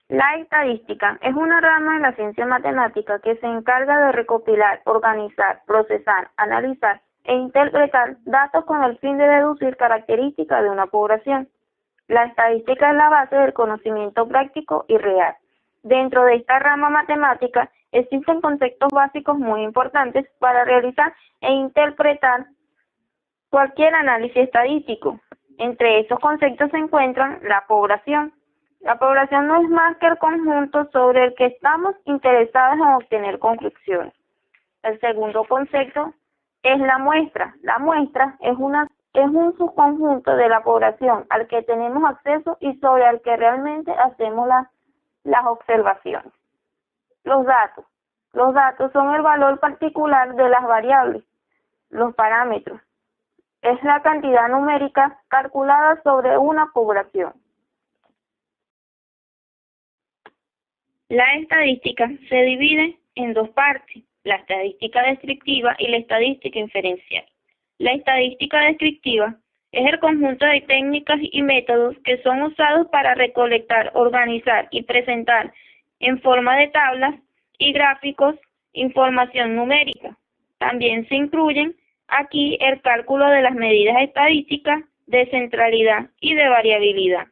La estadística es una rama de la ciencia matemática que se encarga de recopilar, organizar, procesar, analizar e interpretar datos con el fin de deducir características de una población. La estadística es la base del conocimiento práctico y real. Dentro de esta rama matemática existen conceptos básicos muy importantes para realizar e interpretar cualquier análisis estadístico. Entre esos conceptos se encuentran la población. La población no es más que el conjunto sobre el que estamos interesados en obtener conclusiones. El segundo concepto es la muestra. La muestra es un subconjunto de la población al que tenemos acceso y sobre el que realmente hacemos las observaciones. Los datos. Los datos son el valor particular de las variables, los parámetros. Es la cantidad numérica calculada sobre una población. La estadística se divide en dos partes, la estadística descriptiva y la estadística inferencial. La estadística descriptiva es el conjunto de técnicas y métodos que son usados para recolectar, organizar y presentar en forma de tablas y gráficos información numérica. También se incluyen aquí el cálculo de las medidas estadísticas de centralidad y de variabilidad.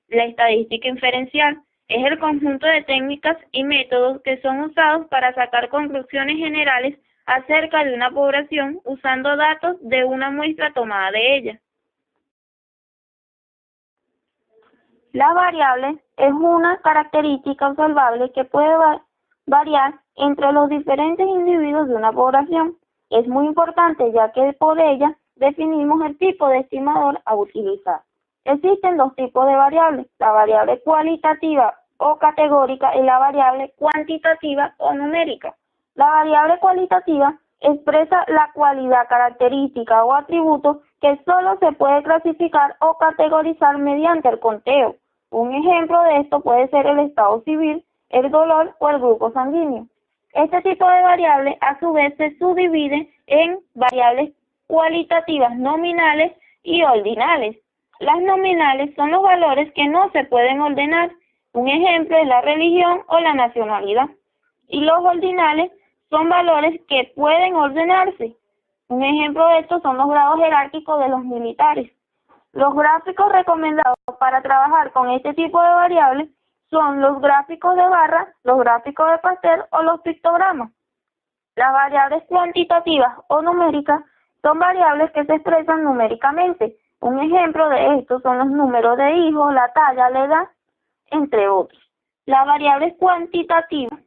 La estadística inferencial es el conjunto de técnicas y métodos que son usados para sacar conclusiones generales acerca de una población usando datos de una muestra tomada de ella. La variable es una característica observable que puede variar entre los diferentes individuos de una población. Es muy importante ya que por ella definimos el tipo de estimador a utilizar. Existen dos tipos de variables, la variable cualitativa o categórica y la variable cuantitativa o numérica. La variable cualitativa expresa la cualidad, característica o atributo que solo se puede clasificar o categorizar mediante el conteo. Un ejemplo de esto puede ser el estado civil, el dolor o el grupo sanguíneo. Este tipo de variable a su vez se subdivide en variables cualitativas nominales y ordinales. Las nominales son los valores que no se pueden ordenar. Un ejemplo es la religión o la nacionalidad. Y los ordinales son valores que pueden ordenarse. Un ejemplo de esto son los grados jerárquicos de los militares. Los gráficos recomendados para trabajar con este tipo de variables son los gráficos de barra, los gráficos de pastel o los pictogramas. Las variables cuantitativas o numéricas son variables que se expresan numéricamente. Un ejemplo de esto son los números de hijos, la talla, la edad, entre otros. Las variables cuantitativas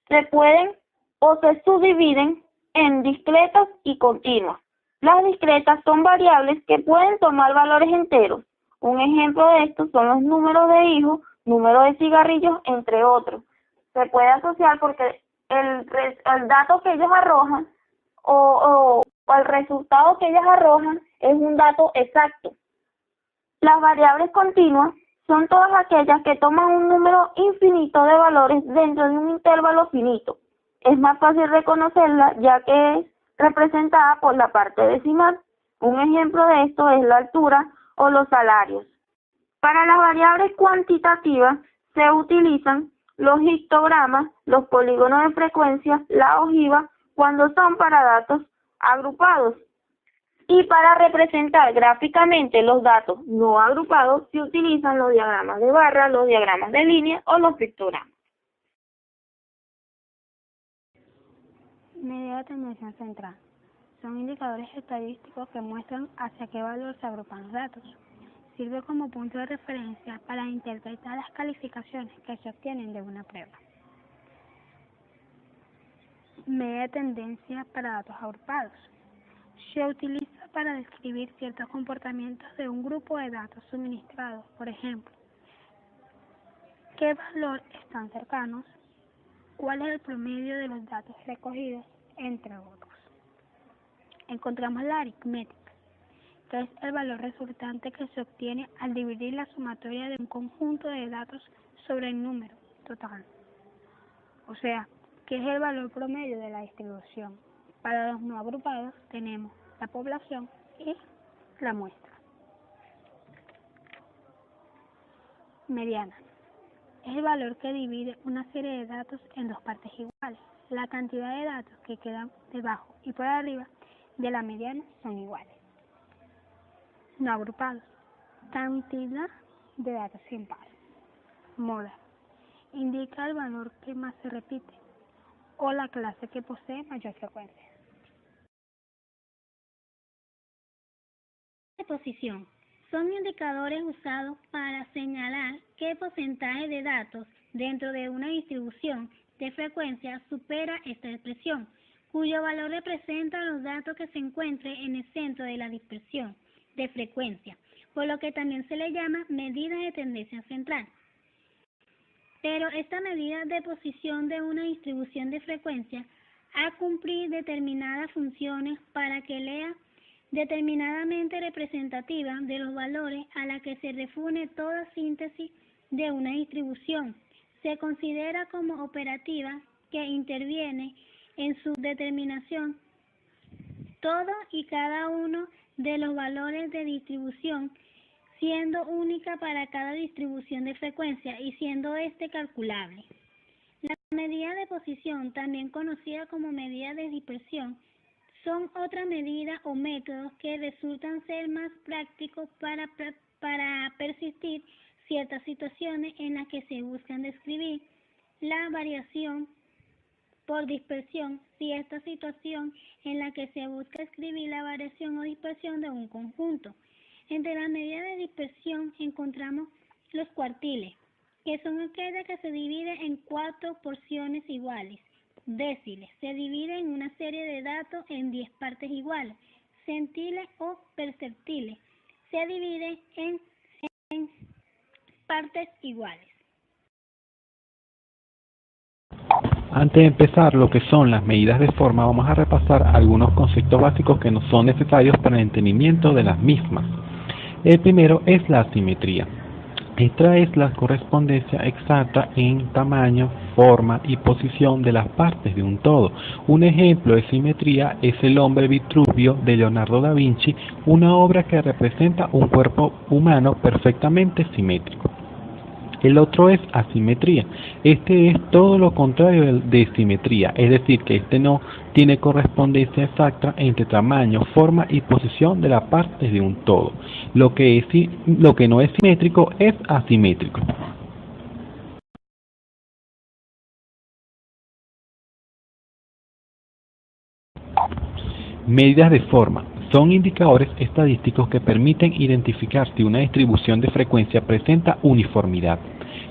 se pueden o se subdividen en discretas y continuas. Las discretas son variables que pueden tomar valores enteros. Un ejemplo de esto son los números de hijos, número de cigarrillos, entre otros. Se puede asociar porque el dato que ellos arrojan o el resultado que ellos arrojan es un dato exacto. Las variables continuas son todas aquellas que toman un número infinito de valores dentro de un intervalo finito. Es más fácil reconocerla ya que es representada por la parte decimal. Un ejemplo de esto es la altura o los salarios. Para las variables cuantitativas se utilizan los histogramas, los polígonos de frecuencia, la ojiva, cuando son para datos agrupados. Y para representar gráficamente los datos no agrupados se utilizan los diagramas de barra, los diagramas de línea o los pictogramas. Medida de tendencia central. Son indicadores estadísticos que muestran hacia qué valor se agrupan los datos. Sirve como punto de referencia para interpretar las calificaciones que se obtienen de una prueba. Medida de tendencia para datos agrupados. Se utiliza para describir ciertos comportamientos de un grupo de datos suministrados. Por ejemplo, ¿qué valor están cercanos? ¿Cuál es el promedio de los datos recogidos? Entre otros. Encontramos la aritmética, que es el valor resultante que se obtiene al dividir la sumatoria de un conjunto de datos sobre el número total. O sea, que es el valor promedio de la distribución. Para los no agrupados tenemos la población y la muestra. Mediana. es el valor que divide una serie de datos en dos partes iguales. La cantidad de datos que quedan debajo y por arriba de la mediana son iguales. No agrupados. Cantidad de datos sin par. Moda. Indica el valor que más se repite o la clase que posee mayor frecuencia. Posición. Son indicadores usados para señalar qué porcentaje de datos dentro de una distribución de frecuencia supera esta expresión, cuyo valor representa los datos que se encuentren en el centro de la dispersión de frecuencia, por lo que también se le llama medida de tendencia central. Pero esta medida de posición de una distribución de frecuencia ha cumplir determinadas funciones para que lea determinadamente representativa de los valores a la que se refiere toda síntesis de una distribución. Se considera como operativa que interviene en su determinación todo y cada uno de los valores de distribución, siendo única para cada distribución de frecuencia y siendo calculable. La medida de posición, también conocida como medida de dispersión, son otra medida o métodos que resultan ser más prácticos para persistir ciertas situaciones en las que se buscan describir la variación por dispersión, si esta situación en la que se busca escribir la variación o dispersión de un conjunto. Entre las medidas de dispersión encontramos los cuartiles, que son aquellas que se dividen en 4 porciones iguales. Déciles, se divide en una serie de datos en 10 partes iguales. Centiles o perceptiles, se divide en partes iguales. Antes de empezar lo que son las medidas de forma, vamos a repasar algunos conceptos básicos que nos son necesarios para el entendimiento de las mismas. El primero es la asimetría. Esta es la correspondencia exacta en tamaño, forma y posición de las partes de un todo. Un ejemplo de simetría es el hombre Vitruvio de Leonardo da Vinci, una obra que representa un cuerpo humano perfectamente simétrico. El otro es asimetría. Este es todo lo contrario de simetría, es decir, que este no tiene correspondencia exacta entre tamaño, forma y posición de las partes de un todo. Lo que no es simétrico es asimétrico. Medidas de forma. Son indicadores estadísticos que permiten identificar si una distribución de frecuencia presenta uniformidad.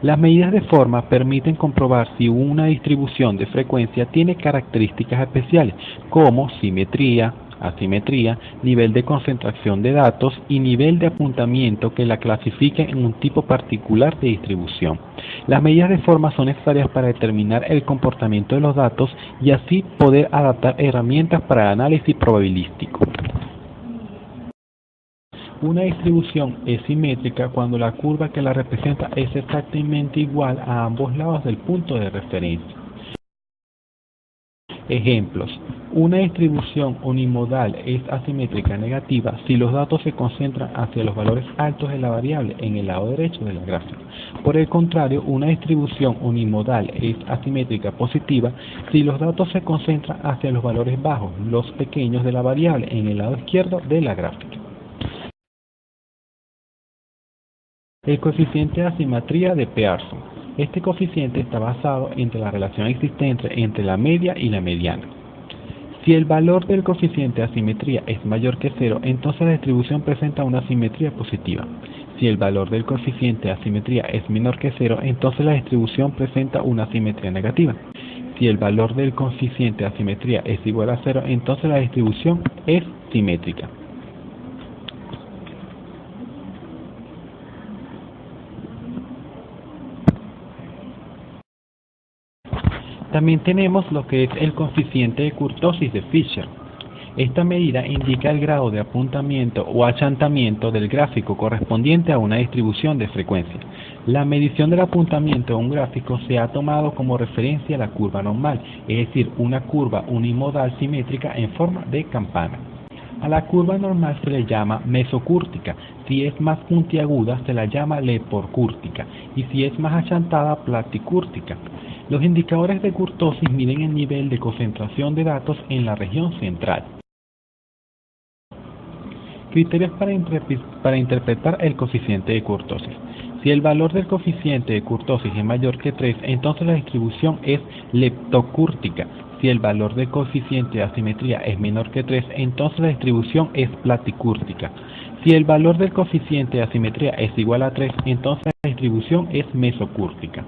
Las medidas de forma permiten comprobar si una distribución de frecuencia tiene características especiales, como simetría, asimetría, nivel de concentración de datos y nivel de apuntamiento que la clasifiquen en un tipo particular de distribución. Las medidas de forma son necesarias para determinar el comportamiento de los datos y así poder adaptar herramientas para el análisis probabilístico. Una distribución es simétrica cuando la curva que la representa es exactamente igual a ambos lados del punto de referencia. Ejemplos. Una distribución unimodal es asimétrica negativa si los datos se concentran hacia los valores altos de la variable en el lado derecho de la gráfica. Por el contrario, una distribución unimodal es asimétrica positiva si los datos se concentran hacia los valores bajos, los pequeños de la variable en el lado izquierdo de la gráfica. El coeficiente de asimetría de Pearson. Este coeficiente está basado entre la relación existente entre la media y la mediana. Si el valor del coeficiente de asimetría es mayor que 0, entonces la distribución presenta una simetría positiva. Si el valor del coeficiente de asimetría es menor que 0, entonces la distribución presenta una simetría negativa. Si el valor del coeficiente de asimetría es igual a 0, entonces la distribución es simétrica. También tenemos lo que es el coeficiente de kurtosis de Fisher. Esta medida indica el grado de apuntamiento o achantamiento del gráfico correspondiente a una distribución de frecuencia. La medición del apuntamiento de un gráfico se ha tomado como referencia la curva normal, es decir, una curva unimodal simétrica en forma de campana. A la curva normal se le llama mesocúrtica, si es más puntiaguda se la llama lepocúrtica y si es más achantada platicúrtica. Los indicadores de kurtosis miden el nivel de concentración de datos en la región central. Criterios para interpretar el coeficiente de kurtosis. Si el valor del coeficiente de kurtosis es mayor que 3, entonces la distribución es leptocúrtica. Si el valor del coeficiente de asimetría es menor que 3, entonces la distribución es platicúrtica. Si el valor del coeficiente de asimetría es igual a 3, entonces la distribución es mesocúrtica.